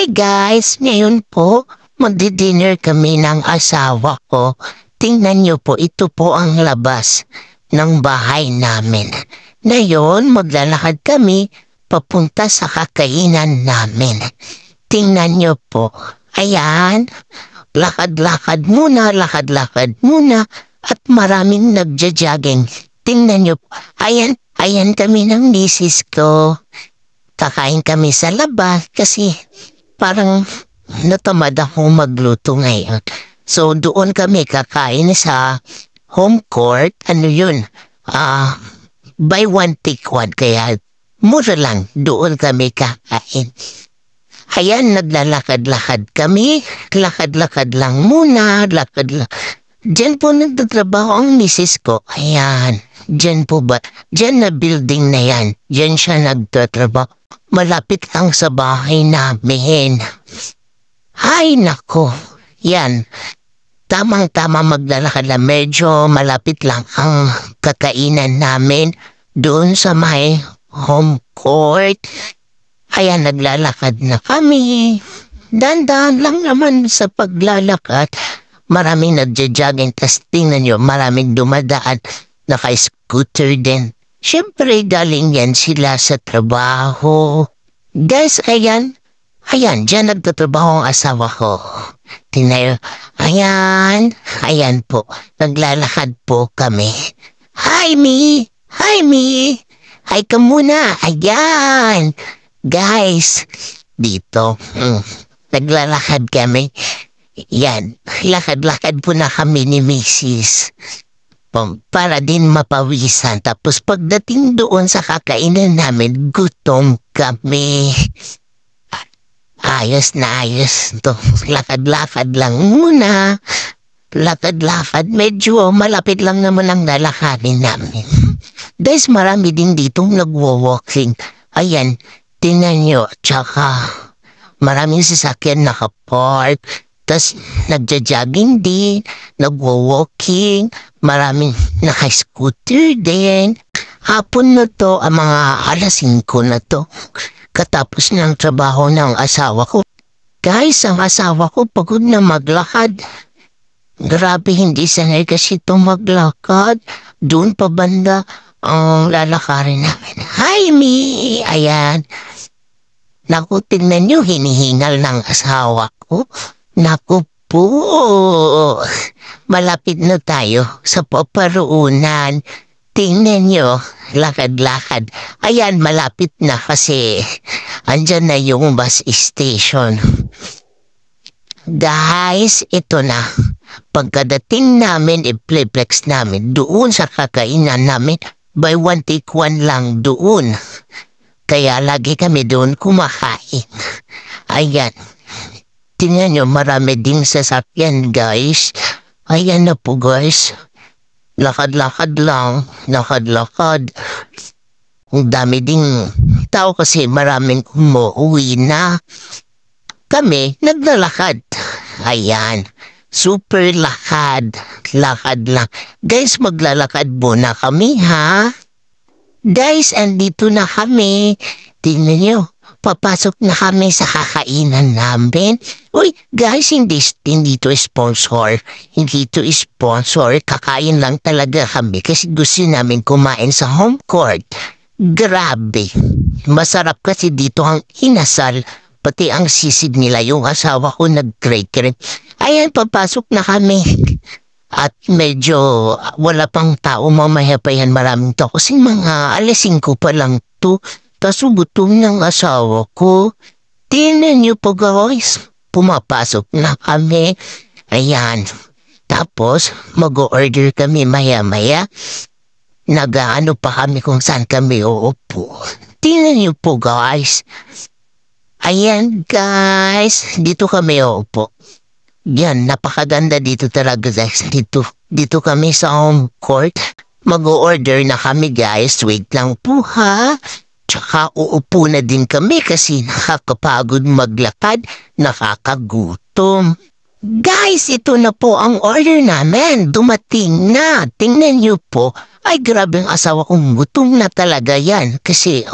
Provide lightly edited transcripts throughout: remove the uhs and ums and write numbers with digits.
Hi guys! Ngayon po, magdi-dinner kami ng asawa ko. Tingnan niyo po, ito po ang labas ng bahay namin. Ngayon, maglalakad kami papunta sa kakainan namin. Tingnan niyo po. Ayan, lakad-lakad muna, at maraming nagja-jogging. Tingnan niyo po. Ayan kami ng misis ko. Kakain kami sa labas kasi parang natamad ako magluto ngayon. So doon kami kakain sa home court. Ano yun? Buy one take one. Kaya mura lang. Doon kami kakain. Ayan, naglalakad-lakad kami. Lakad-lakad lang muna. Diyan po nagtatrabaho ang misis ko. Ayan. Diyan po ba? Diyan na building na yan. Diyan siya nagtatrabaho. Malapit lang sa bahay namin. Hay nako. Yan. Tamang-tama maglalakad lang. Medyo malapit lang ang kakainan namin doon sa may home court. Ayan, naglalakad na kami. Dandan lang naman sa paglalakad. Maraming nagja-jogging. Tas tingnan nyo, maraming dumadaan. Naka-scooter din. Siyempre, galing yan sila sa trabaho. Guys, ayan. Ayan, dyan nagtatrabaho ang asawa ko. Tingnan, ayan po. Naglalakad po kami. Hi, Mi! Hi ka muna. Ayan. Guys, dito. Naglalakad kami. Yan, lakad-lakad po na kami ni Mrs. Para din mapawisan. Tapos pagdating doon sa kakainan namin, gutom kami. Ayos na ayos. To, lakad-lakad lang muna. Lakad-lakad. Medyo malapit lang naman ang lalakarin namin. Guys, marami din ditong nagwo-walking. Ayan, tingnan nyo. Tsaka, maraming sasakyan nakapark. Tas nagja-jogging din, nagwo-walking, maraming naka-scooter din. Hapon na to, ang mga alas 5 na to. Katapos ng trabaho ng asawa ko. Guys, ang asawa ko pagod na maglakad. Grabe, hindi sanay kasi ito maglakad. Doon pa banda ang lalakarin namin. Hi, Mi! Ayan. Naku, tingnan nyo, hinihingal ng asawa ko. Naku po, malapit na tayo sa paparuunan. Tingnan nyo, lakad-lakad. Ayan, malapit na kasi andyan na yung bus station. Guys, ito na. Pagkadating namin, i-playplex namin doon sa kakainan namin, buy one take one lang doon. Kaya lagi kami doon kumakain. Ayan. Tingnan nyo, marami ding sasakyan, guys. Ayan na po, guys. Lakad-lakad lang. Lakad-lakad. Ang dami ding tao kasi maraming umuwi na. Kami, naglalakad. Ayan. Super lakad. Lakad lang. Guys, maglalakad muna kami, ha? Guys, andito na kami. Tingnan nyo. Papasok na kami sa kakainan namin. Uy, guys, hindi to sponsor. Hindi to sponsor. Kakain lang talaga kami kasi gusto namin kumain sa home court. Grabe. Masarap kasi dito ang inasal. Pati ang sisig nila, yung asawa ko nag-grade. Ayan, papasok na kami. At medyo wala pang tao, mamaya pa yan maraming tao. Kasi mga alas 5 pa lang to. Kaso gutom ng asawa ko. Tingnan niyo po, guys. Pumapasok na kami. Ayan. Tapos, mag-order kami maya-maya. Nag-ano pa kami kung saan kami uupo. Tingnan niyo po, guys. Ayan, guys. Dito kami uupo. Yan, napakaganda dito talaga, guys. Dito kami sa home court. Mag-order na kami, guys. Wait lang po, ha? Tsaka uupo na din kami kasi nakakapagod maglakad, nakakagutom. Guys, ito na po ang order namin. Dumating na. Tingnan niyo po. Ay, grabe ang asawa kong gutom na talaga yan. Kasi,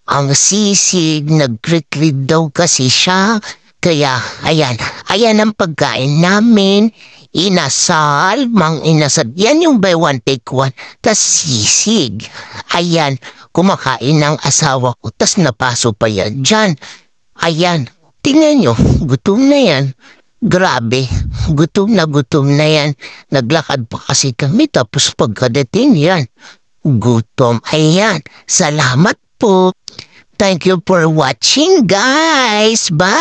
Ang sisig, nagkritrid daw kasi siya. Kaya, ayan ang pagkain namin. Inasal, inasal. Yan yung buy one take one. Tas sisig. Ayan, kumakain ng asawa ko. Tas napaso pa yan dyan. Ayan, tingnan nyo, gutom na yan. Grabe, gutom na yan. Naglakad pa kasi kami tapos pagkadating yan. Gutom, ayan. Salamat po. Thank you for watching, guys. Bye.